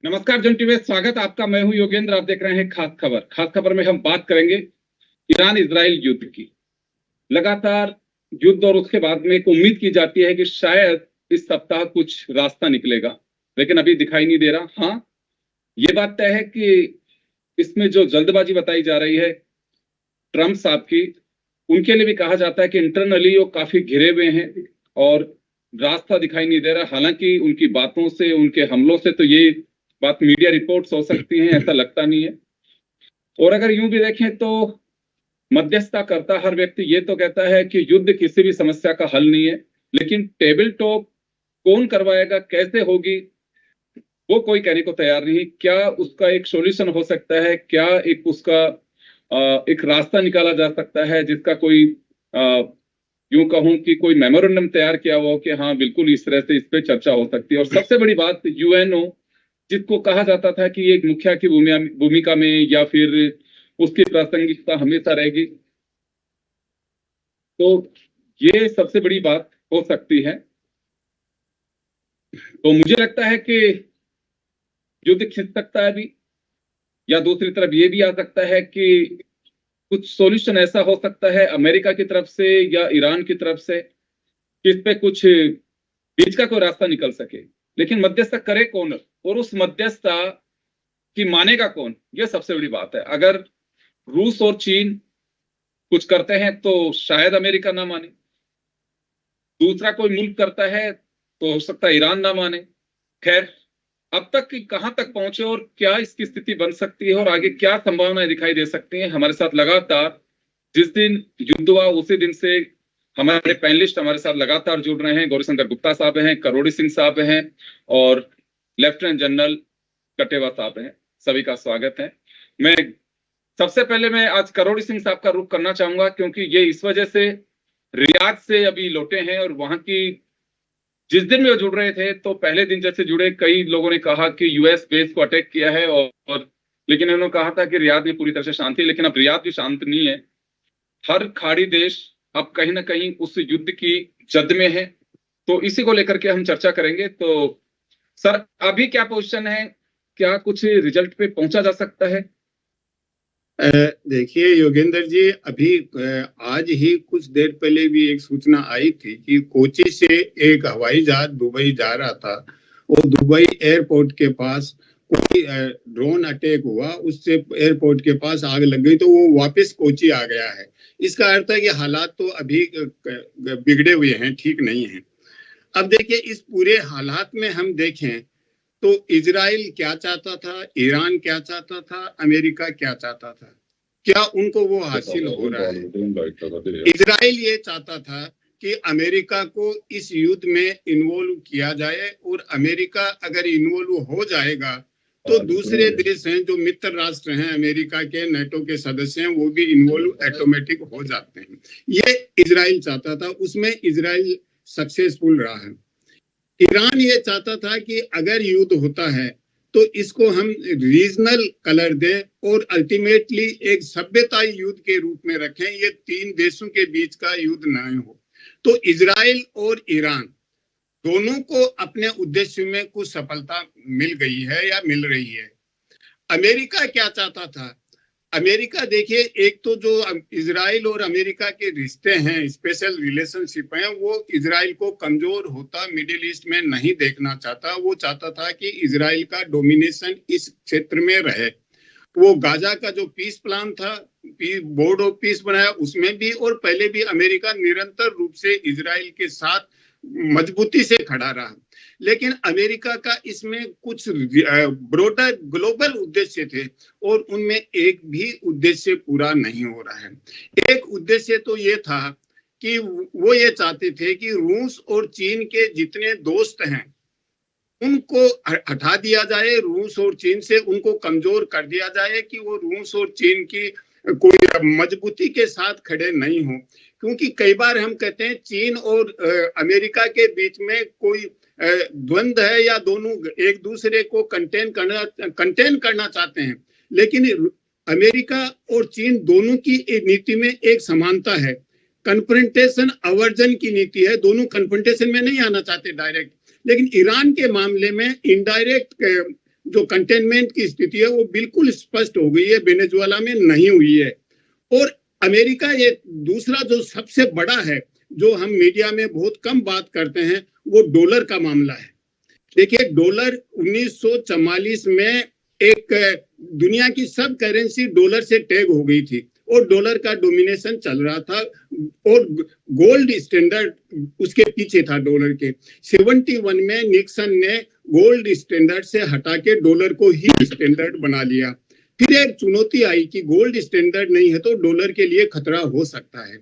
नमस्कार जन टीवी, स्वागत आपका। मैं हूं योगेंद्र, आप देख रहे हैं खास खबर। खास खबर में हम बात करेंगे ईरान इजराइल युद्ध की। लगातार युद्ध और उसके बाद में एक उम्मीद की जाती है कि शायद इस सप्ताह कुछ रास्ता निकलेगा, लेकिन अभी दिखाई नहीं दे रहा। हाँ, ये बात तय है कि इसमें जो जल्दबाजी बताई जा रही है ट्रंप साहब की, उनके लिए भी कहा जाता है कि इंटरनली वो काफी घिरे हुए हैं और रास्ता दिखाई नहीं दे रहा। हालांकि उनकी बातों से, उनके हमलों से तो ये बात मीडिया रिपोर्ट्स हो सकती हैं, ऐसा लगता नहीं है। और अगर यूं भी देखें तो मध्यस्थता करता हर व्यक्ति ये तो कहता है कि युद्ध किसी भी समस्या का हल नहीं है, लेकिन टेबल टॉक कौन करवाएगा, कैसे होगी, वो कोई कहने को तैयार नहीं। क्या उसका एक सॉल्यूशन हो सकता है, क्या एक उसका एक रास्ता निकाला जा सकता है जिसका कोई यूं कहूं कि कोई मेमोरेंडम तैयार किया हुआ हो कि हाँ बिल्कुल इस तरह से इस पे चर्चा हो सकती है। और सबसे बड़ी बात, यूएनओ जिसको कहा जाता था कि एक मुखिया की भूमिका में या फिर उसकी प्रासंगिकता हमेशा रहेगी, तो ये सबसे बड़ी बात हो सकती है। तो मुझे लगता है कि युद्ध खिंच सकता है अभी, या दूसरी तरफ ये भी आ सकता है कि कुछ सॉल्यूशन ऐसा हो सकता है अमेरिका की तरफ से या ईरान की तरफ से कि इस पे कुछ बीच का कोई रास्ता निकल सके। लेकिन मध्यस्थता करे कौन और उस मध्यस्थता की मानेगा कौन, यह सबसे बड़ी बात है। अगर रूस और चीन कुछ करते हैं तो शायद अमेरिका ना माने, दूसरा कोई मुल्क करता है तो हो सकता है ईरान ना माने। खैर, अब तक कि कहां तक पहुंचे और क्या इसकी स्थिति बन सकती है और आगे क्या संभावनाएं दिखाई दे सकती हैं, हमारे साथ लगातार जिस दिन युद्ध हुआ उसी दिन से हमारे पैनलिस्ट हमारे साथ लगातार जुड़ रहे हैं। गौरीशंकर गुप्ता साहब हैं, करोड़ी सिंह साहब हैं और लेफ्टिनेंट जनरल कटेवा साहब हैं। सभी का स्वागत है। मैं सबसे पहले मैं आज करोड़ी सिंह साहब का रुख करना चाहूंगा, क्योंकि ये इस वजह से रियाद से अभी लौटे हैं और वहां की जिस दिन में वो जुड़ रहे थे तो पहले दिन जैसे जुड़े, कई लोगों ने कहा कि यूएस बेस को अटैक किया है और लेकिन उन्होंने कहा था कि रियाद में पूरी तरह से शांति, लेकिन अब रियाद भी शांत नहीं है। हर खाड़ी देश अब कहीं ना कहीं उस युद्ध की जद में है, तो इसी को लेकर के हम चर्चा करेंगे। तो सर, अभी क्या पोजीशन है, क्या कुछ रिजल्ट पे पहुंचा जा सकता है? देखिए योगेंद्र जी, अभी आज ही कुछ देर पहले भी एक सूचना आई थी कि कोची से एक हवाई जहाज दुबई जा रहा था और दुबई एयरपोर्ट के पास कोई ड्रोन अटैक हुआ, उससे एयरपोर्ट के पास आग लग गई तो वो वापस कोची आ गया है। इसका अर्थ है कि हालात तो अभी बिगड़े हुए हैं, ठीक नहीं हैं। अब देखिए इस पूरे हालात में हम देखें तो इजराइल क्या चाहता था, ईरान क्या चाहता था, अमेरिका क्या चाहता था, क्या उनको वो हासिल हो रहा है? इजराइल ये चाहता था कि अमेरिका को इस युद्ध में इन्वॉल्व किया जाए, और अमेरिका अगर इन्वॉल्व हो जाएगा तो दूसरे देश हैं जो मित्र राष्ट्र हैं अमेरिका के, नेटो के सदस्य हैं, वो भी इन्वॉल्व ऑटोमेटिक हो जाते हैं। ये इजराइल चाहता था, उसमें इजराइल सक्सेसफुल रहा है। ईरान ये चाहता था कि अगर युद्ध होता है तो इसको हम रीजनल कलर दें और अल्टीमेटली एक सभ्यता युद्ध के रूप में रखें, ये तीन देशों के बीच का युद्ध न हो। तो इजराइल और ईरान दोनों को अपने उद्देश्य में कुछ सफलता मिल गई है या मिल रही है। अमेरिका क्या चाहता था? अमेरिका देखिए, एक तो जो इजराइल और अमेरिका के रिश्ते हैं, स्पेशल रिलेशनशिप हैं, वो इजराइल को कमजोर होता मिडिल ईस्ट में नहीं देखना चाहता। वो चाहता था कि इजराइल का डोमिनेशन इस क्षेत्र में रहे। वो गाजा का जो पीस प्लान था, बोर्ड ऑफ पीस बनाया, उसमें भी और पहले भी अमेरिका निरंतर रूप से इजराइल के साथ मजबूती से खड़ा रहा। लेकिन अमेरिका का इसमें कुछ ब्रॉडर ग्लोबल उद्देश्य थे और उनमें एक भी उद्देश्य पूरा नहीं हो रहा है। एक उद्देश्य तो ये था कि वो ये चाहते थे कि रूस और चीन के जितने दोस्त हैं उनको हटा दिया जाए, रूस और चीन से उनको कमजोर कर दिया जाए कि वो रूस और चीन की कोई मजबूती के साथ खड़े नहीं हो। क्योंकि कई बार हम कहते हैं चीन और अमेरिका के बीच में कोई द्वंद्व है या दोनों एक दूसरे को कंटेन करना चाहते हैं, लेकिन अमेरिका और चीन दोनों की नीति में एक समानता है, कन्फ्रंटेशन अवर्जन की नीति है। दोनों कन्फ्रंटेशन में नहीं आना चाहते डायरेक्ट, लेकिन ईरान के मामले में इनडायरेक्ट जो कंटेनमेंट की स्थिति है वो बिल्कुल स्पष्ट हो गई है, वेनेजुएला में नहीं हुई है। और अमेरिका ये दूसरा जो सबसे बड़ा है, जो हम मीडिया में बहुत कम बात करते हैं, वो डॉलर का मामला है। देखिए, डॉलर 1944 में एक दुनिया की सब करेंसी डॉलर से टैग हो गई थी और डॉलर का डोमिनेशन चल रहा था और गोल्ड स्टैंडर्ड उसके पीछे था डॉलर के। 71 में निक्सन ने गोल्ड स्टैंडर्ड से हटा के डॉलर को ही स्टैंडर्ड बना लिया। फिर एक चुनौती आई कि गोल्ड स्टैंडर्ड नहीं है तो डॉलर के लिए खतरा हो सकता है।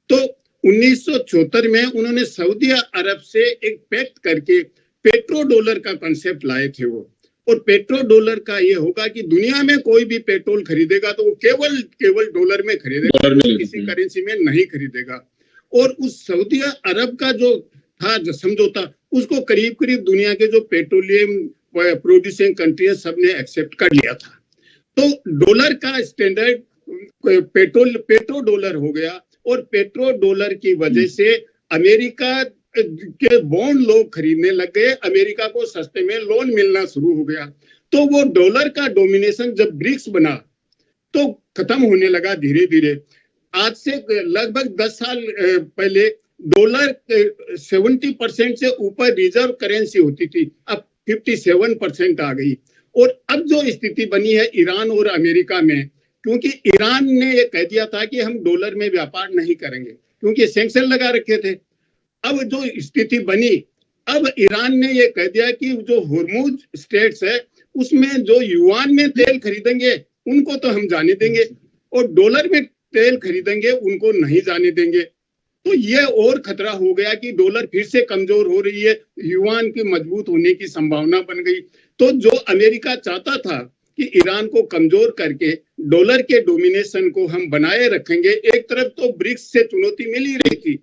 तो 1974 में उन्होंने सऊदी अरब से एक पैक्ट करके पेट्रो डॉलर का कंसेप्ट लाए थे वो। और पेट्रो डॉलर का ये होगा कि दुनिया में कोई भी पेट्रोल खरीदेगा तो वो केवल डॉलर में खरीदेगा, किसी करेंसी में नहीं खरीदेगा। और उस सऊदी अरब का जो था समझौता, उसको करीब करीब दुनिया के जो पेट्रोलियम प्रोड्यूसिंग कंट्री सबने एक्सेप्ट कर लिया था। तो डॉलर का स्टैंडर्ड पेट्रो डॉलर हो गया और पेट्रो डॉलर की वजह से अमेरिका के बॉन्ड लोग खरीदने लग गए, अमेरिका को सस्ते में लोन मिलना शुरू हो गया। तो वो डॉलर का डोमिनेशन जब ब्रिक्स बना तो खत्म होने लगा धीरे धीरे। आज से लगभग 10 साल पहले डॉलर 70% से ऊपर रिजर्व करेंसी होती थी, अब 57% आ गई। और अब जो स्थिति बनी है ईरान और अमेरिका में, क्योंकि ईरान ने ये कह दिया था कि हम डॉलर में व्यापार नहीं करेंगे क्योंकि सैंक्शन लगा रखे थे। अब जो स्थिति बनी, अब ईरान ने ये कह दिया कि जो हुर्मुज स्टेट्स है उसमें जो युआन में तेल खरीदेंगे उनको तो हम जाने देंगे और डॉलर में तेल खरीदेंगे उनको नहीं जाने देंगे। तो ये और खतरा हो गया कि डॉलर फिर से कमजोर हो रही है, युआन की मजबूत होने की संभावना बन गई। तो जो अमेरिका चाहता था कि ईरान को कमजोर करके डॉलर के डोमिनेशन को हम बनाए रखेंगे, एक तरफ तो ब्रिक्स से चुनौती मिल ही रही थी,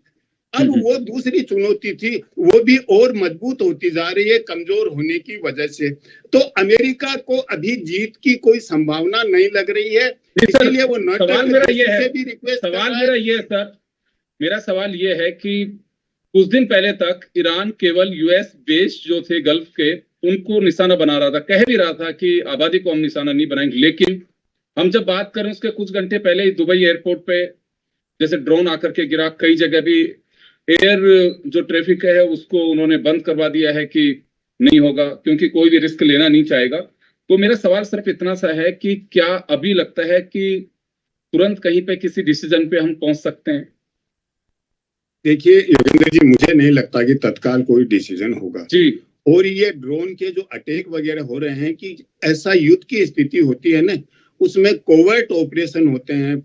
अब वो दूसरी चुनौती थी, वो भी और मजबूत होती जा रही है कमजोर होने की वजह से। तो अमेरिका को अभी जीत की कोई संभावना नहीं लग रही है, इसलिए वो सवाल मेरा ये है, मेरा सवाल ये है कि कुछ दिन पहले तक ईरान केवल यूएस बेस जो थे गल्फ के उनको निशाना बना रहा था, कह भी रहा था कि आबादी को हम निशाना नहीं बनाएंगे। लेकिन हम जब बात करें उसके कुछ घंटे पहले ही दुबई एयरपोर्ट पे जैसे ड्रोन आकर के गिरा, कई जगह भी एयर जो ट्रैफिक है उसको उन्होंने बंद करवा दिया है कि नहीं होगा, क्योंकि कोई भी रिस्क लेना नहीं चाहेगा। तो मेरा सवाल सिर्फ इतना सा है कि क्या अभी लगता है कि तुरंत कहीं पे किसी डिसीजन पे हम पहुंच सकते हैं? देखिए योगेंद्र जी, मुझे नहीं लगता कि तत्काल कोई डिसीजन होगा जी। और ये ड्रोन के जो अटैक वगैरह हो रहे हैं कि ऐसा युद्ध की स्थिति होती है ना, उसमें कोवर्ट ऑपरेशन होते हैं,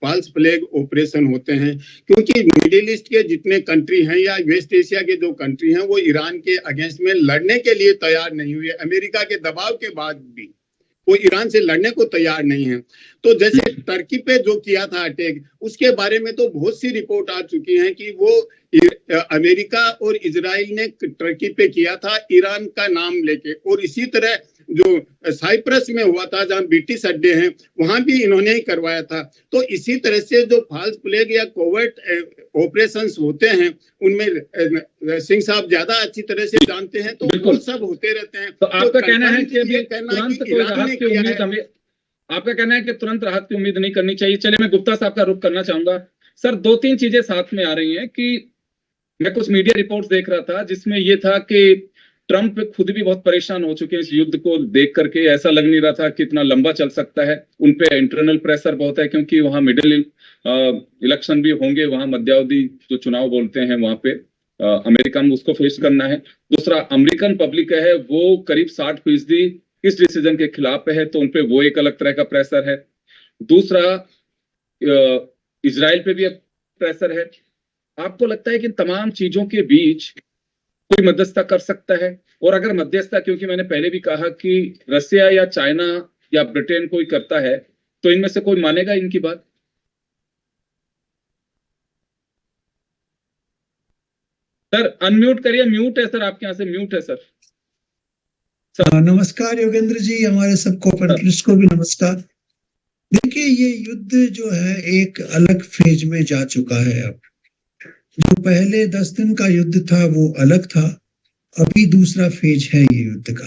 फॉल्स फ्लैग ऑपरेशन होते हैं, क्योंकि मिडिल ईस्ट के जितने कंट्री हैं या वेस्ट एशिया के जो कंट्री हैं वो ईरान के अगेंस्ट में लड़ने के लिए तैयार नहीं हुए। अमेरिका के दबाव के बाद भी वो ईरान से लड़ने को तैयार नहीं है। तो जैसे टर्की पे जो किया था अटैक, उसके बारे में तो बहुत सी रिपोर्ट आ चुकी हैं कि वो अमेरिका और इजराइल ने टर्की पे किया था ईरान का नाम लेके। और इसी तरह जो साइप्रस में हुआ था, जहां ब्रिटिश अड्डे हैं, वहां भी इन्होंने ही करवाया था। तो इसी तरह से जो फॉल्स फ्लैग या कोवर्ट ऑपरेशंस होते हैं, उनमें सिंह साहब ज्यादा अच्छी तरह से जानते हैं, तो वो सब होते रहते हैं। तो आपका कहना है कि अभी कहना तुरंत कि कोई ईरान राहत ने की किया उम्मीद है। हमें, आपका कहना है कि तुरंत राहत की उम्मीद नहीं करनी चाहिए। चलिए मैं गुप्ता साहब का रुख करना चाहूंगा। सर, दो तीन चीजें साथ में आ रही हैं कि मैं कुछ मीडिया रिपोर्ट्स देख रहा था जिसमें ये था कि ट्रंप खुद भी बहुत परेशान हो चुके हैं इस युद्ध को देख करके। ऐसा लग नहीं रहा था कि इतना लंबा चल सकता है। उन पे इंटरनल प्रेशर बहुत है क्योंकि वहां मिडिल इलेक्शन भी होंगे, वहां मध्यावधि जो चुनाव बोलते हैं वहां पे अमेरिका में उसको फेस करना है। दूसरा, अमेरिकन पब्लिक है वो करीब 60% इस डिसीजन के खिलाफ है, तो उनपे वो एक अलग तरह का प्रेशर है। दूसरा, इजराइल पे भी प्रेशर है। आपको लगता है कि इन तमाम चीजों के बीच कोई मध्यस्थता कर सकता है? और अगर मध्यस्थता, क्योंकि मैंने पहले भी कहा कि रसिया या चाइना या ब्रिटेन कोई करता है, तो इनमें से कोई मानेगा इनकी बात? सर अनम्यूट करिए, म्यूट है सर, आपके यहाँ से म्यूट है सर। नमस्कार योगेंद्र जी, हमारे सबको पैनलिस्ट को भी नमस्कार। देखिए, ये युद्ध जो है एक अलग फेज में जा चुका है। अब जो पहले 10 दिन का युद्ध था वो अलग था, अभी दूसरा फेज है ये युद्ध का।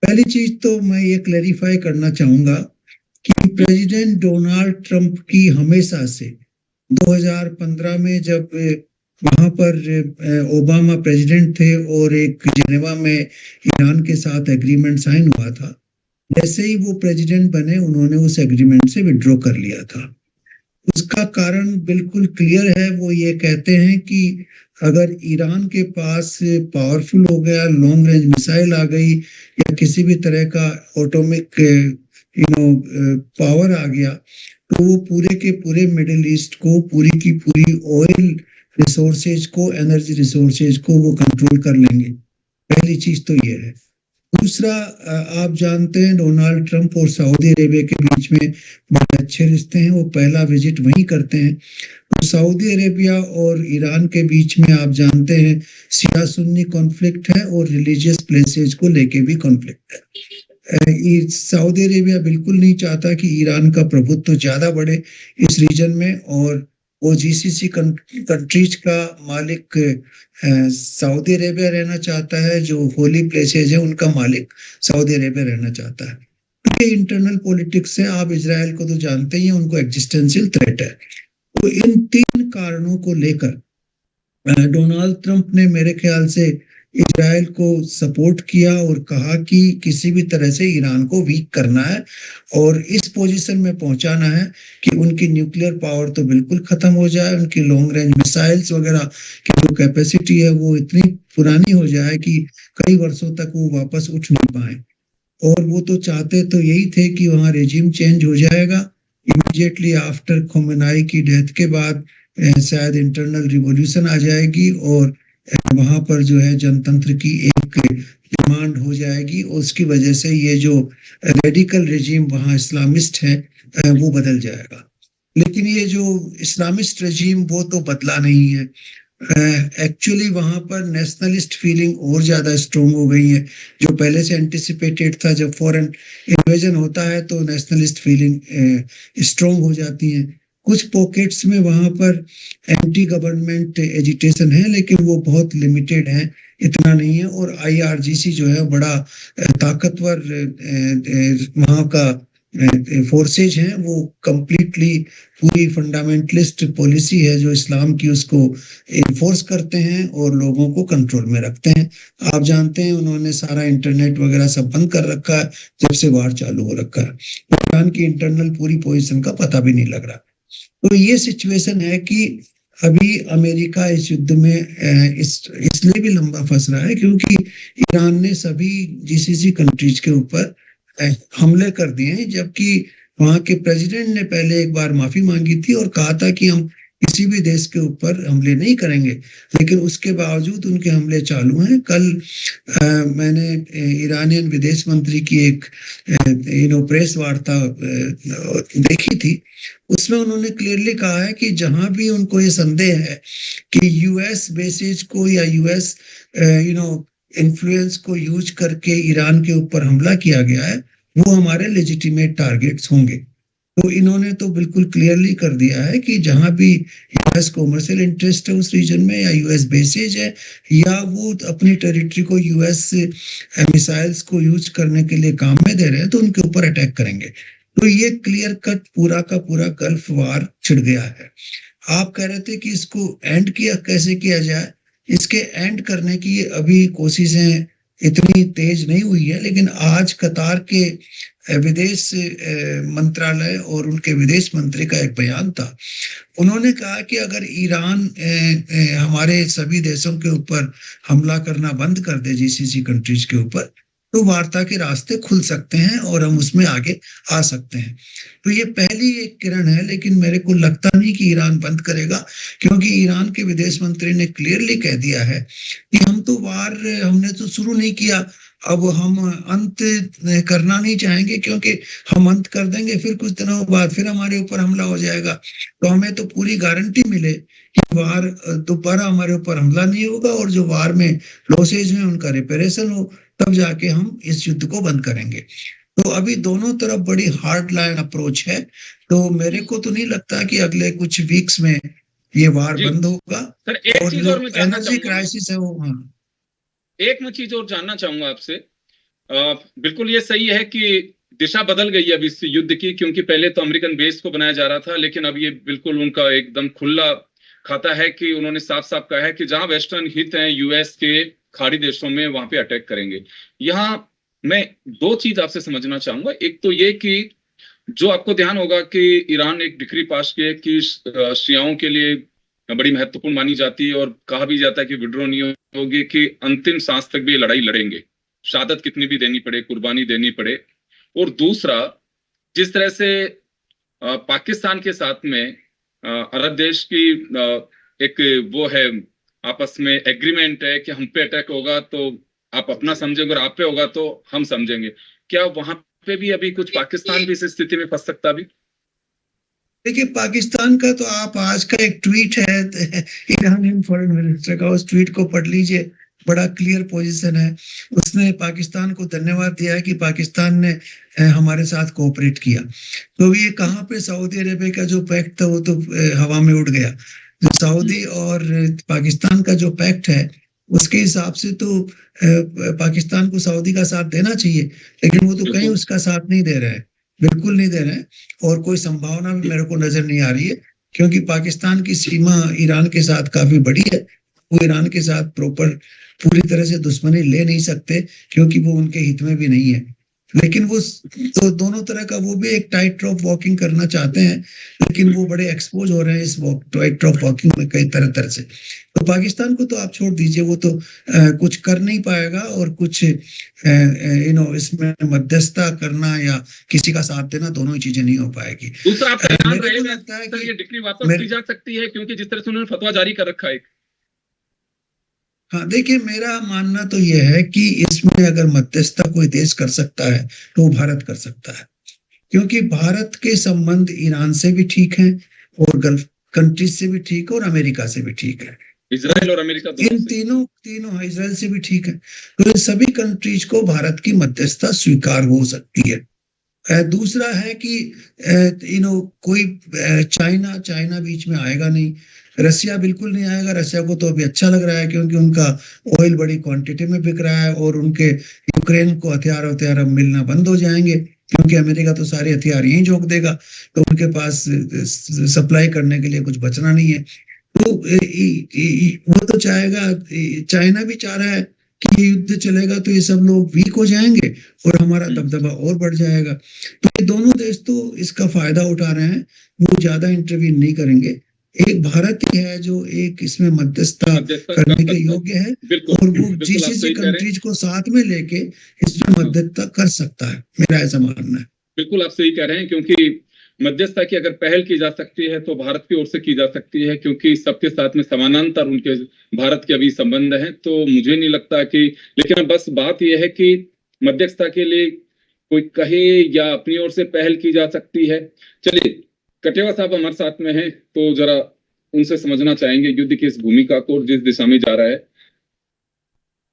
पहली चीज तो मैं ये क्लैरिफाई करना चाहूंगा कि प्रेसिडेंट डोनाल्ड ट्रंप की हमेशा से 2015 में जब वहां पर ओबामा प्रेसिडेंट थे और एक जिनेवा में ईरान के साथ एग्रीमेंट साइन हुआ था, जैसे ही वो प्रेसिडेंट बने उन्होंने उस एग्रीमेंट से विड्रॉ कर लिया था। उसका कारण बिल्कुल क्लियर है। वो ये कहते हैं कि अगर ईरान के पास पावरफुल हो गया, लॉन्ग रेंज मिसाइल आ गई या किसी भी तरह का एटॉमिक पावर आ गया, तो वो पूरे के पूरे मिडिल ईस्ट को, पूरी की पूरी ऑयल रिसोर्सेज को, एनर्जी रिसोर्सेज को वो कंट्रोल कर लेंगे। पहली चीज तो ये है। दूसरा, आप जानते हैं डोनाल्ड ट्रंप और सऊदी अरेबिया के बीच में बड़े अच्छे रिश्ते हैं। वो पहला विजिट वहीं करते हैं। तो सऊदी अरेबिया और ईरान के बीच में आप जानते हैं शिया सुन्नी कॉन्फ्लिक्ट है और रिलीजियस प्लेसेज को लेके भी कॉन्फ्लिक्ट है। सऊदी अरेबिया बिल्कुल नहीं चाहता कि ईरान का प्रभुत्व ज्यादा बढ़े इस रीजन में, और वो जीसीसी कंट्रीज का मालिक सऊदी अरेबिया रहना चाहता है। जो होली प्लेसेज है उनका मालिक सऊदी अरेबिया रहना चाहता है। ये इंटरनल पॉलिटिक्स है। आप इजराइल को तो जानते ही हैं, उनको एग्जिस्टेंशियल थ्रेट है। तो इन तीन कारणों को लेकर डोनाल्ड ट्रंप ने मेरे ख्याल से इजराइल को सपोर्ट किया और कहा कि किसी भी तरह से ईरान को वीक करना है और इस पोजीशन में पहुंचाना है कि उनकी न्यूक्लियर पावर तो बिल्कुल खत्म हो जाए, उनकी लॉन्ग रेंज मिसाइल्स वगैरह की जो कैपेसिटी है वो इतनी पुरानी हो जाए कि कई वर्षों तक वो वापस उठ नहीं पाए। और वो तो चाहते तो यही थे कि वहाँ रेजिम चेंज हो जाएगा इमीडिएटली आफ्टर खोमेनी की डेथ के बाद, शायद इंटरनल रिवॉल्यूशन आ जाएगी और वहां पर जो है जनतंत्र की एक डिमांड हो जाएगी और उसकी वजह से ये जो रेडिकल रेजिम वहाँ इस्लामिस्ट है वो बदल जाएगा। लेकिन ये जो इस्लामिस्ट रेजिम वो तो बदला नहीं है। एक्चुअली वहां पर नेशनलिस्ट फीलिंग और ज्यादा स्ट्रोंग हो गई है, जो पहले से एंटिसिपेटेड था। जब फॉरेन इन्वेजन होता है तो नेशनलिस्ट फीलिंग स्ट्रोंग हो जाती है। कुछ पॉकेट्स में वहां पर एंटी गवर्नमेंट एजिटेशन है, लेकिन वो बहुत लिमिटेड है, इतना नहीं है। और आईआरजीसी जो है बड़ा ताकतवर वहां का फोर्सेज हैं। वो कंप्लीटली पूरी फंडामेंटलिस्ट पॉलिसी है जो इस्लाम की, उसको इन्फोर्स करते हैं और लोगों को कंट्रोल में रखते हैं। आप जानते हैं उन्होंने सारा इंटरनेट वगैरह सब बंद कर रखा है जब से वार चालू हो रखा है। ईरान की इंटरनल पूरी पोजीशन का पता भी नहीं लग रहा। तो ये सिचुएशन है कि अभी अमेरिका इस युद्ध में इसलिए भी लंबा फंस रहा है क्योंकि ईरान ने सभी जीसीसी कंट्रीज के ऊपर हमले कर दिए हैं, जबकि वहां के प्रेसिडेंट ने पहले एक बार माफी मांगी थी और कहा था कि हम किसी भी देश के ऊपर हमले नहीं करेंगे, लेकिन उसके बावजूद उनके हमले चालू हैं। कल मैंने ईरानियन विदेश मंत्री की एक प्रेस वार्ता देखी थी। उसमें उन्होंने क्लियरली कहा है कि जहां भी उनको ये संदेह है कि यूएस बेसिस को या यूएस इन्फ्लुएंस को यूज करके ईरान के ऊपर हमला किया गया है, वो हमारे लेजिटिमेट टारगेट्स होंगे। तो इन्होंने तो बिल्कुल क्लियरली कर दिया है कि जहां भी यूएस कॉमर्शियल इंटरेस्ट है उस रीजन में, या यूएस बेसेज है, या वो अपनी टेरिटरी को यूएस मिसाइल्स को यूज करने के लिए काम में दे रहे हैं, तो उनके ऊपर अटैक करेंगे। तो ये क्लियर कट पूरा का पूरा गल्फ वार छिड़ गया है। आप कह रहे थे कि इसको एंड कैसे किया जाए। इसके एंड करने की अभी कोशिशें इतनी तेज नहीं हुई है, लेकिन आज कतार के विदेश मंत्रालय और उनके विदेश मंत्री का एक बयान था। उन्होंने कहा कि अगर ईरान हमारे सभी देशों के ऊपर हमला करना बंद कर दे, जीसीसी कंट्रीज के ऊपर, तो वार्ता के रास्ते खुल सकते हैं और हम उसमें आगे आ सकते हैं। तो ये पहली एक किरण है, लेकिन मेरे को लगता नहीं कि ईरान बंद करेगा, क्योंकि ईरान के विदेश मंत्री ने क्लियरली कह दिया है कि हम तो वार हमने तो शुरू नहीं किया, अब हम अंत करना नहीं चाहेंगे, क्योंकि हम अंत कर देंगे फिर कुछ दिनों बाद फिर हमारे ऊपर हमला हो जाएगा। तो हमें तो पूरी गारंटी मिले कि वार दोबारा हमारे ऊपर हमला नहीं होगा, और जो वार में लॉसेज में उनका रिपेरेशन हो, तब जाके हम इस युद्ध को बंद करेंगे। तो अभी दोनों तरफ बड़ी हार्ड लाइन अप्रोच है। तो मेरे को तो नहीं लगता कि अगले कुछ वीक्स में ये वार बंद होगा। सर, एक चीज और मैं जानना एनर्जी क्राइसिस है वो, एक मैं चीज और जानना चाहूंगा आपसे। बिल्कुल ये सही है कि दिशा बदल गई है अब इस युद्ध की, क्योंकि पहले तो अमेरिकन बेस को बनाया जा रहा था, लेकिन अब ये बिल्कुल उनका एकदम खुला खाता है कि उन्होंने साफ साफ कहा है कि जहां वेस्टर्न हित हैं यूएस के खाड़ी देशों में, वहां पे अटैक करेंगे। यहाँ मैं दो चीज आपसे समझना चाहूंगा। एक तो ये कि जो आपको ध्यान होगा कि ईरान ने एक डिक्री पास किया कि शियाओं के लिए बड़ी महत्वपूर्ण मानी जाती है, और कहा भी जाता है कि विड्रॉ नहीं होगी, कि अंतिम सांस तक भी ये लड़ाई लड़ेंगे, शहादत कितनी भी देनी पड़े, कुर्बानी देनी पड़े। और दूसरा, जिस तरह से पाकिस्तान के साथ में अरब देश की एक वो है, आपस में एग्रीमेंट है कि हम पे अटैक होगा तो आप अपना समझेंगे और आप पे होगा तो हम समझेंगे। क्या वहां पे भी अभी कुछ पाकिस्तान भी इस स्थिति में फंस सकता? भी देखिए, पाकिस्तान का तो आप आज का एक ट्वीट है ईरानियन फॉरेन मिनिस्टर का, उस ट्वीट को पढ़ लीजिए, बड़ा क्लियर पोजीशन है। उसने पाकिस्तान को धन्यवाद दिया है कि पाकिस्तान ने हमारे साथ कोऑपरेट किया। तो ये कहाँ पे सऊदी अरेबिया का जो पैक्ट था वो तो हवा में उड़ गया। जो सऊदी और पाकिस्तान का जो पैक्ट है उसके हिसाब से तो पाकिस्तान को सऊदी का साथ देना चाहिए, लेकिन वो तो कहीं उसका साथ नहीं दे रहे हैं, बिल्कुल नहीं दे रहे हैं। और कोई संभावना भी मेरे को नजर नहीं आ रही है, क्योंकि पाकिस्तान की सीमा ईरान के साथ काफी बड़ी है। वो ईरान के साथ पूरी तरह से दुश्मनी ले नहीं सकते, क्योंकि वो उनके हित में भी नहीं है। लेकिन वो तो दोनों तरह का वो भी एक टाइट रॉप वॉकिंग करना चाहते हैं, लेकिन वो बड़े एक्सपोज हो रहे हैं इस टाइट रॉप वॉकिंग में कई तरह से। तो पाकिस्तान को तो आप छोड़ दीजिए, वो तो कुछ कर नहीं पाएगा, और कुछ इसमें मध्यस्थता करना या किसी का साथ देना, दोनों ही चीजें नहीं हो पाएगी। दूसरा आपका लगता है कि ये डिक्री वापस ली जा सकती है, क्योंकि जिस तरह से उन्होंने फतवा जारी कर रखा है। हाँ, देखिए, मेरा मानना तो यह है कि इसमें अगर मध्यस्थता कोई देश कर सकता है तो वो भारत कर सकता है, क्योंकि भारत के संबंध ईरान से भी ठीक हैं, और गल्फ कंट्रीज से भी ठीक है, और अमेरिका से भी ठीक है। इजराइल और अमेरिका इन तीनों इजराइल से भी ठीक है। तो इन सभी कंट्रीज को भारत की मध्यस्थता स्वीकार हो सकती है। दूसरा है कि कोई चाइना बीच में आएगा नहीं, रसिया बिल्कुल नहीं आएगा। रसिया को तो अभी अच्छा लग रहा है, क्योंकि उनका ऑयल बड़ी क्वांटिटी में बिक रहा है, और उनके यूक्रेन को हथियार मिलना बंद हो जाएंगे, क्योंकि अमेरिका तो सारे हथियार यहीं झोंक देगा, तो उनके पास सप्लाई करने के लिए कुछ बचना नहीं है। तो वो तो चाहेगा, चाइना भी चाह रहा है कि ये युद्ध चलेगा तो ये सब लोग वीक हो जाएंगे और हमारा दबदबा और बढ़ जाएगा। तो ये दोनों देश तो इसका फायदा उठा रहे हैं, वो ज्यादा इंटरवीन नहीं करेंगे। एक भारत ही है जो एक इसमें मध्यस्थता मध्यस्थता करने कर के सकता है। योग्य है, बिल्कुल और वो बिल्कुल आप जीसीसी सही कह रहे हैं। कंट्रीज को साथ में लेके इसमें हाँ, मध्यस्थता कर सकता है, मेरा ऐसा मानना है। बिल्कुल आप सही कह रहे हैं, क्योंकि मध्यस्थता की अगर पहल की जा सकती है तो भारत की ओर से की जा सकती है, क्योंकि सबके साथ में समानांतर उनके भारत के अभी संबंध हैं। तो मुझे नहीं लगता कि, लेकिन अब बस बात यह है कि मध्यस्थता के लिए कोई कहे या अपनी ओर से पहल की जा सकती है। चलिए, कटेवा साहब हमारे साथ में हैं, तो जरा उनसे समझना चाहेंगे युद्ध की इस भूमिका को और जिस दिशा में जा रहा है।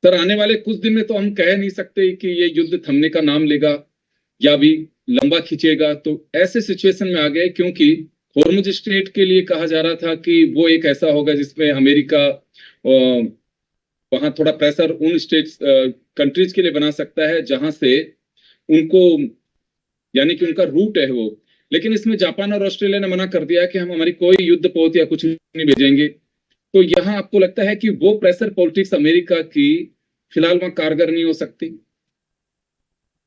सर, आने वाले कुछ दिन में तो हम कह नहीं सकते कि ये युद्ध थमने का नाम लेगा या भी लंबा खींचेगा। तो ऐसे सिचुएशन में आ गए, क्योंकि हॉर्मुज स्ट्रेट के लिए कहा जा रहा था कि वो एक ऐसा होगा जिसमें अमेरिका वहां थोड़ा प्रेशर उन स्टेट्स कंट्रीज के लिए बना सकता है जहां से उनको, यानी कि उनका रूट है वो। लेकिन इसमें जापान और ऑस्ट्रेलिया ने मना कर दिया कि हम हमारी कोई युद्ध पोत या कुछ नहीं भेजेंगे। तो यहाँ आपको लगता है कि वो प्रेशर पॉलिटिक्स अमेरिका की फिलहाल वहां कारगर नहीं हो सकती?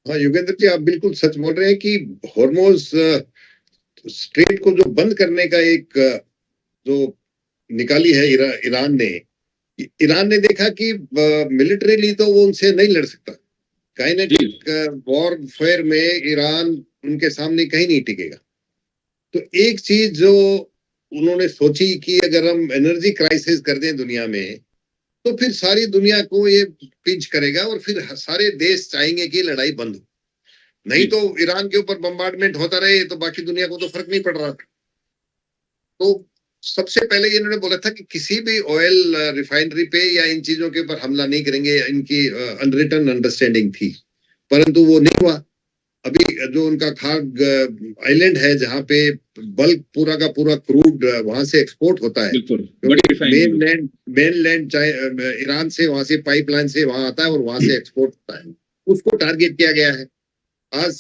हाँ योगेंद्र जी, आप बिल्कुल सच बोल रहे हैं कि हॉर्मोज स्ट्रेट को जो बंद करने का एक जो निकाली है ईरान ने देखा कि मिलिट्रीली तो वो उनसे नहीं लड़ सकता। काइनेटिक वॉरफेयर में ईरान उनके सामने कहीं नहीं टिकेगा। तो एक चीज जो उन्होंने सोची कि अगर हम एनर्जी क्राइसिस कर दें दुनिया में, तो फिर सारी दुनिया को ये पिंच करेगा और फिर सारे देश चाहेंगे कि लड़ाई बंद हो। नहीं तो ईरान के ऊपर बम्बार्डमेंट होता रहे तो बाकी दुनिया को तो फर्क नहीं पड़ रहा था। तो सबसे पहले इन्होंने बोला था कि किसी भी ऑयल रिफाइनरी पे या इन चीजों के ऊपर हमला नहीं करेंगे, इनकी अनरिटन अंडरस्टैंडिंग थी, परंतु वो नहीं हुआ। अभी जो उनका खाग आइलैंड है जहाँ पे बल्क पूरा का पूरा क्रूड वहां से एक्सपोर्ट होता है, मेनलैंड ईरान से वहां से पाइपलाइन से वहां आता है और वहां से एक्सपोर्ट होता है, उसको टारगेट किया गया है। आज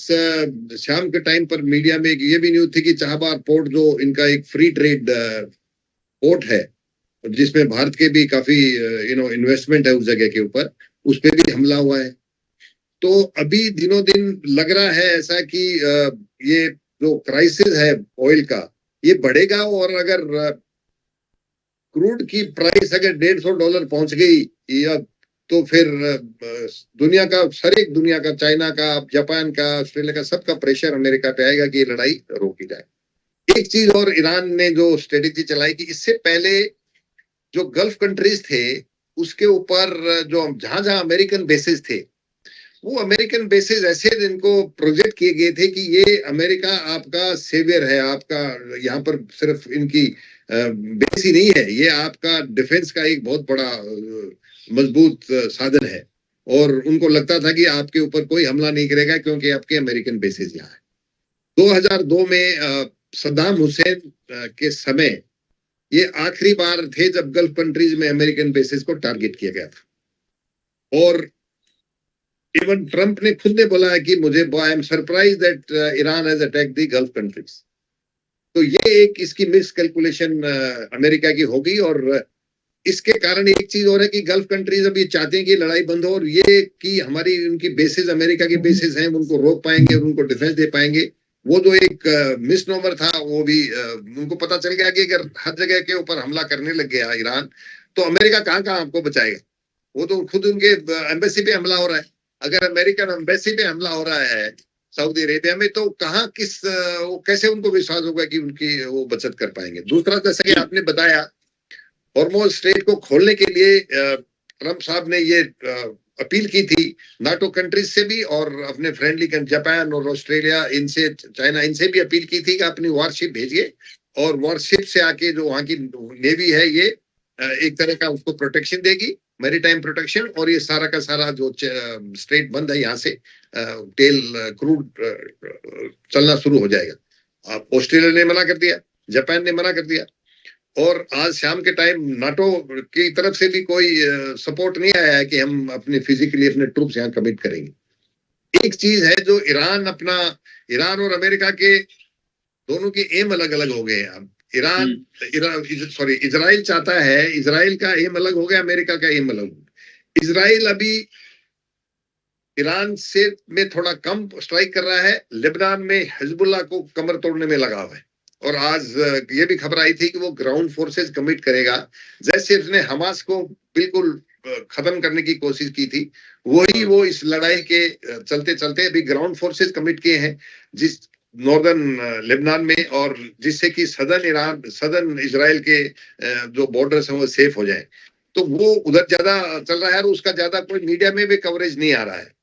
शाम के टाइम पर मीडिया में ये भी न्यूज थी कि चाहबार पोर्ट जो इनका एक फ्री ट्रेड पोर्ट है, जिसमें भारत के भी काफी इन्वेस्टमेंट है उस जगह के ऊपर, उस पर भी हमला हुआ है। तो अभी दिनों दिन लग रहा है ऐसा कि ये जो क्राइसिस है ऑयल का, ये बढ़ेगा। और अगर क्रूड की प्राइस अगर $150 पहुंच गई या तो फिर दुनिया का दुनिया का, चाइना का, जापान का, ऑस्ट्रेलिया का, सबका प्रेशर अमेरिका पे आएगा कि ये लड़ाई रोकी जाए। एक चीज और ईरान ने जो स्ट्रेटेजी चलाई कि इससे पहले जो गल्फ कंट्रीज थे उसके ऊपर जो जहां जहां अमेरिकन बेसिस थे, वो अमेरिकन बेसिस ऐसे इनको प्रोजेक्ट किए गए थे कि ये अमेरिका आपका सेवियर है, आपका यहाँ पर सिर्फ इनकी बेस ही नहीं है, ये आपका डिफेंस का एक बहुत बड़ा मजबूत साधन है। और उनको लगता था कि आपके ऊपर कोई हमला नहीं करेगा क्योंकि आपके अमेरिकन बेसिस यहाँ है। 2002 में सद्दाम हुसैन के समय ये आखिरी बार थे जब गल्फ कंट्रीज में अमेरिकन बेसिस को टारगेट किया गया था। और इवन ट्रंप ने खुद ने बोला है कि I am surprise that Iran has attacked the gulf countries. तो ये एक इसकी मिस कैलकुलेशन अमेरिका की होगी। और इसके कारण एक चीज और है कि गल्फ कंट्रीज अब ये चाहते हैं कि लड़ाई बंद हो, और ये कि हमारी उनकी बेसिस अमेरिका की बेसिस हैं, उनको रोक पाएंगे और उनको डिफेंस दे पाएंगे। वो जो एक मिसनोमर था वो भी उनको पता चल गया कि अगर हर जगह के ऊपर हमला करने लग गया ईरान, तो अमेरिका कहाँ कहाँ आपको बचाएगा। वो तो खुद उनके एम्बेसी पे हमला हो रहा है। अगर अमेरिकन एम्बेसी पे हमला हो रहा है सऊदी अरेबिया में, तो कहाँ कैसे उनको विश्वास होगा कि उनकी वो बचत कर पाएंगे। दूसरा, जैसा कि आपने बताया, हॉर्मुज स्ट्रेट को खोलने के लिए ट्रंप साहब ने ये अपील की थी नाटो कंट्रीज से भी, और अपने फ्रेंडली जापान और ऑस्ट्रेलिया, इनसे, चाइना, इनसे भी अपील की थी कि अपनी वॉरशिप भेजिए, और वॉरशिप से आके जो वहां की नेवी है ये एक तरह का उसको प्रोटेक्शन देगी, मैरीटाइम प्रोटेक्शन। और ये सारा का सारा जो स्ट्रेट बंद है यहाँ से तेल क्रूड चलना शुरू हो जाएगा। ऑस्ट्रेलिया ने मना कर दिया, जापान ने मना कर दिया, और आज शाम के टाइम नाटो की तरफ से भी कोई सपोर्ट नहीं आया है कि हम अपने फिजिकली अपने ट्रूप्स यहाँ कमिट करेंगे। एक चीज है जो ईरान और अमेरिका के दोनों के एम अलग अलग हो गए हैं। अब इजराइल चाहता है, इजराइल का एम अलग हो गया, अमेरिका का एम अलग हो गया। इजराइल अभी ईरान से में थोड़ा कम स्ट्राइक कर रहा है, लेबनान में हिजबुल्लाह को कमर तोड़ने में लगा हुआ है। और आज ये भी खबर आई थी कि वो ग्राउंड फोर्सेस कमिट करेगा, जैसे उसने हमास को बिल्कुल खत्म करने की कोशिश की थी, वही वो इस लड़ाई के चलते चलते अभी ग्राउंड फोर्सेस कमिट किए हैं जिस नॉर्दर्न लेबनान में, और जिससे कि सदर्न इजराइल के जो बॉर्डर्स हैं वो सेफ हो जाए। तो वो उधर ज्यादा चल रहा है और उसका ज्यादा कोई मीडिया में भी कवरेज नहीं आ रहा है।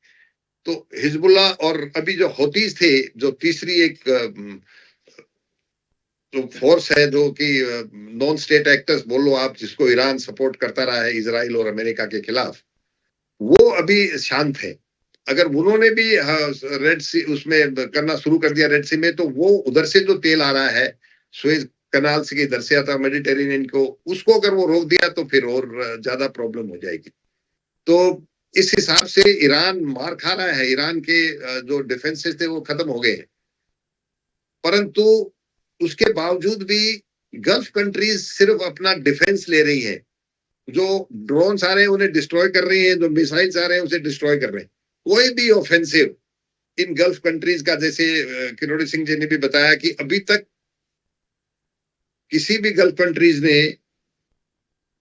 तो हिजबुल्लाह और अभी जो हौतीज थे, जो तीसरी एक जो फोर्स है जो कि नॉन स्टेट एक्टर्स बोल लो आप, जिसको ईरान सपोर्ट करता रहा है इजराइल और अमेरिका के खिलाफ, वो अभी शांत है। अगर उन्होंने भी रेड सी उसमें करना शुरू कर दिया रेड सी में, तो वो उधर से जो तेल आ रहा है सुएज कनाल से इधर से आता मेडिटेरेनियन को, उसको अगर वो रोक दिया तो फिर और ज्यादा प्रॉब्लम हो जाएगी। तो इस हिसाब से ईरान मार खा रहा है, ईरान के जो डिफेंसेस थे वो खत्म हो गए, परंतु उसके बावजूद भी गल्फ कंट्रीज सिर्फ अपना डिफेंस ले रही है। जो ड्रोन्स आ रहे हैं उन्हें डिस्ट्रॉय कर रही हैं, जो मिसाइल्स आ रहे हैं उसे डिस्ट्रॉय कर रहे हैं। कोई भी ऑफेंसिव इन गल्फ कंट्रीज का, जैसे किरोड़ी सिंह जी ने भी बताया कि अभी तक किसी भी गल्फ कंट्रीज ने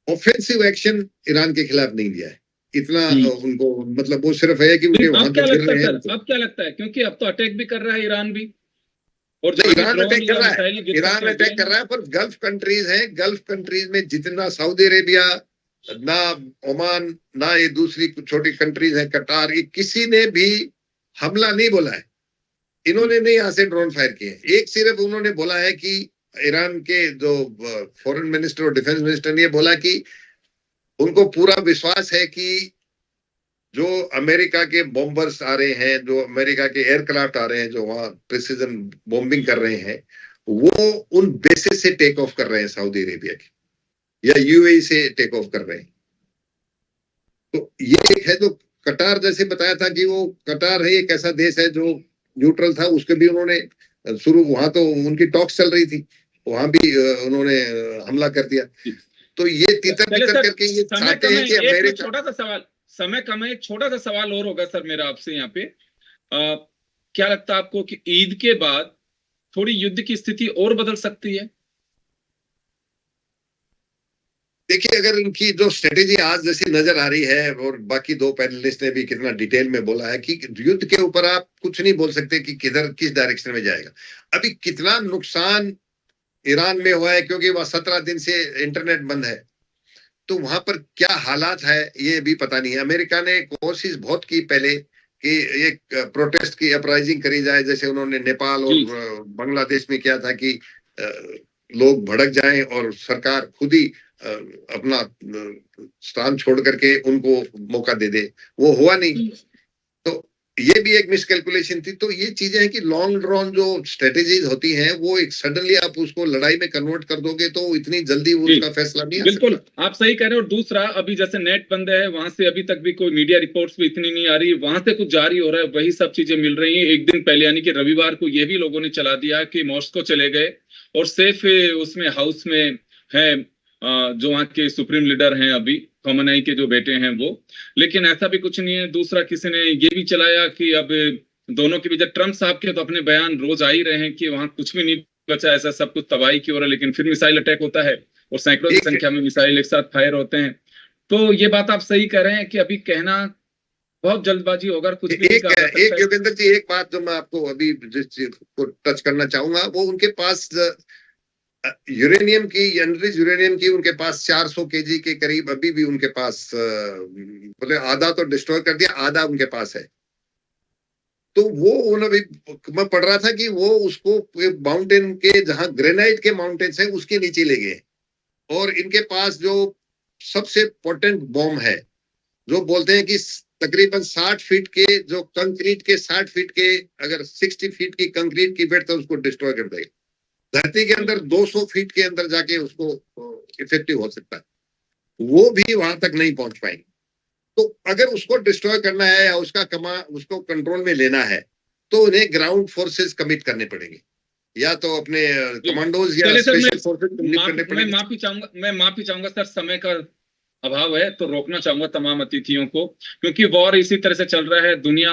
ऑफेंसिव एक्शन ईरान के खिलाफ नहीं लिया है। इतना उनको मतलब वो सिर्फ है कि उनके वहां क्या लगता है सर, अब क्या लगता है, क्योंकि अब तो अटैक भी कर रहा है ईरान भी, और ईरान अटैक कर रहा है, ईरान अटैक कर रहा है, पर गल्फ कंट्रीज हैं, गल्फ कंट्रीज में जितना सऊदी अरेबिया, ना ओमान, ना ये दूसरी छोटी कंट्रीज हैं कतार, ये किसी ने भी हमला नहीं बोला है। इन्होंने नहीं यहाँ से ड्रोन फायर किए। एक सिर्फ उन्होंने बोला है कि ईरान के जो फॉरेन मिनिस्टर और डिफेंस मिनिस्टर ने बोला कि उनको पूरा विश्वास है कि जो अमेरिका के बॉम्बर्स आ रहे हैं, जो अमेरिका के एयरक्राफ्ट आ रहे हैं, जो वहां प्रिसीजन बॉम्बिंग कर रहे हैं, वो उन बेसिस से टेक ऑफ कर रहे हैं, सऊदी अरेबिया की या यूएई से टेक ऑफ कर रहे हैं। तो ये एक है। जो कतार जैसे बताया था कि वो कतार है एक ऐसा देश है जो न्यूट्रल था, उसके भी उन्होंने शुरू, वहां तो उनकी टॉक्स चल रही थी, वहां भी उन्होंने हमला कर दिया। तो ये तीतर करके ये चाहते हैं कि अमेरिका, छोटा सा सवाल, समय कम है, एक छोटा सा सवाल और होगा सर मेरा आपसे यहाँ पे, क्या लगता है आपको कि ईद के बाद थोड़ी युद्ध की स्थिति और बदल सकती है? देखिए, अगर इनकी जो स्ट्रेटेजी आज जैसी नजर आ रही है, और बाकी दो पैनलिस्ट ने भी कितना डिटेल में बोला है कि युद्ध के ऊपर आप कुछ नहीं बोल सकते कि किधर किस डायरेक्शन में जाएगा। अभी कितना नुकसान ईरान में हुआ है, क्योंकि वह 17 दिन से इंटरनेट बंद है, तो वहां पर क्या हालात है ये भी पता नहीं है। अमेरिका ने कोशिश बहुत की पहले कि एक प्रोटेस्ट की अपराइजिंग करी जाए, जैसे उन्होंने नेपाल और बांग्लादेश में किया था कि लोग भड़क जाएं और सरकार खुद ही अपना स्थान छोड़ करके उनको मौका दे दे, वो हुआ नहीं। तो ये भी एक मिसकैलकुलेशन थी। तो ये चीजें हैं कि लॉन्ग ड्रॉन जो स्ट्रेटेजीज होती हैं, वो एक सडनली आप उसको लड़ाई में कन्वर्ट कर दोगे तो इतनी जल्दी उसका फैसला नहीं आ सकता। बिल्कुल आप सही कह रहे हो। और दूसरा, अभी जैसे नेट बंद है, वहां से अभी तक भी कोई मीडिया रिपोर्ट्स भी इतनी नहीं आ रही, वहां से कुछ जारी हो रहा है, वही सब चीजें मिल रही है। एक दिन पहले यानी कि रविवार को ये भी लोगों ने चला दिया कि मॉस्को चले गए और सेफ उसमें हाउस में है जो वहाँ के सुप्रीम लीडर हैं अभी खamenei के जो बेटे हैं वो, लेकिन ऐसा भी कुछ नहीं है। दूसरा, किसी ने ये भी चलाया कि अब दोनों के बीच, ट्रंप साहब के तो अपने बयान रोज आ ही रहे हैं कि वहां कुछ भी नहीं बचा, ऐसा सब कुछ तबाही की ओर है, लेकिन फिर मिसाइल अटैक होता है और सैकड़ों की संख्या में मिसाइल एक साथ फायर होते हैं। तो ये बात आप सही कह रहे हैं कि अभी कहना बहुत जल्दबाजी होगा, कुछ भी एक योगेंद्र जी, एक बात जो मैं आपको अभी जिस चीज को टच करना चाहूंगा, वो उनके पास यूरेनियम की, एनरिच यूरेनियम की उनके पास 400 केजी के करीब अभी भी उनके पास, बोले आधा तो डिस्ट्रॉय कर दिया, आधा उनके पास है। तो वो उन्होंने, मैं पढ़ रहा था कि वो उसको माउंटेन के, जहां ग्रेनाइट के माउंटेन्स हैं उसके नीचे ले गए, और इनके पास जो सबसे पोटेंट बॉम्ब है, जो बोलते हैं कि तकरीबन 60 फीट के, जो कंक्रीट के 60 फीट के, अगर 60 फीट की कंक्रीट की बेड तो उसको डिस्ट्रॉय कर देगा। धरती के अंदर 200 फीट के अंदर जाके उसको इफेक्टिव हो सकता है, वो भी वहां तक नहीं पहुंच पाएंगे। तो अगर उसको डिस्ट्रॉय करना है या उसको कंट्रोल में लेना है, तो उन्हें ग्राउंड फोर्सेस कमिट करने पड़ेंगे, या तो अपने कमांडोज या स्पेशल फोर्सेस कमिट करने पड़ेंगे। मैं माफी चाहूंगा सर, समय का अभाव है तो रोकना चाहूंगा तमाम अतिथियों को, क्योंकि वॉर इसी तरह से चल रहा है। दुनिया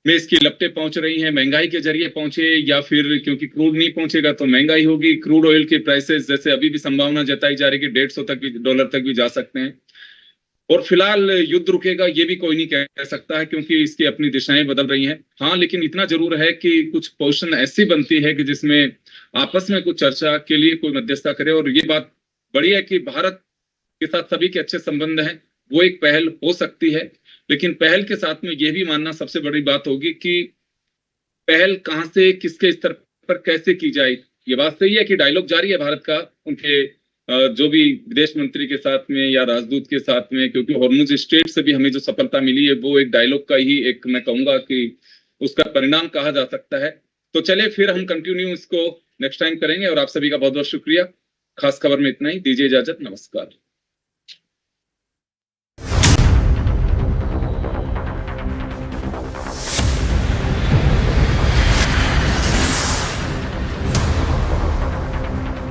में इसकी लपटें पहुंच रही हैं, महंगाई के जरिए पहुंचे या फिर क्योंकि क्रूड नहीं पहुंचेगा तो महंगाई होगी। क्रूड ऑयल के प्राइसेस जैसे अभी भी संभावना जताई जा रही है कि $150 तक भी जा सकते हैं। और फिलहाल युद्ध रुकेगा ये भी कोई नहीं कह सकता है, क्योंकि इसकी अपनी दिशाएं बदल रही हैं। हाँ, लेकिन इतना जरूर है कि कुछ पोजीशन ऐसी बनती है कि जिसमें आपस में कुछ चर्चा के लिए कोई मध्यस्थता करे। और ये बात बड़ी है कि भारत के साथ सभी के अच्छे संबंध हैं, वो एक पहल हो सकती है। लेकिन पहल के साथ में ये भी मानना सबसे बड़ी बात होगी कि पहल कहां से, किसके स्तर पर कैसे की जाए। ये बात सही है कि डायलॉग जारी है भारत का उनके जो भी विदेश मंत्री के साथ में या राजदूत के साथ में, क्योंकि हॉर्मुज स्ट्रेट से भी हमें जो सफलता मिली है वो एक डायलॉग का ही एक, मैं कहूंगा कि उसका परिणाम कहा जा सकता है। तो चले फिर हम कंटिन्यू इसको नेक्स्ट टाइम करेंगे। और आप सभी का बहुत बहुत शुक्रिया। खास खबर में इतना ही, दीजिए इजाजत, नमस्कार।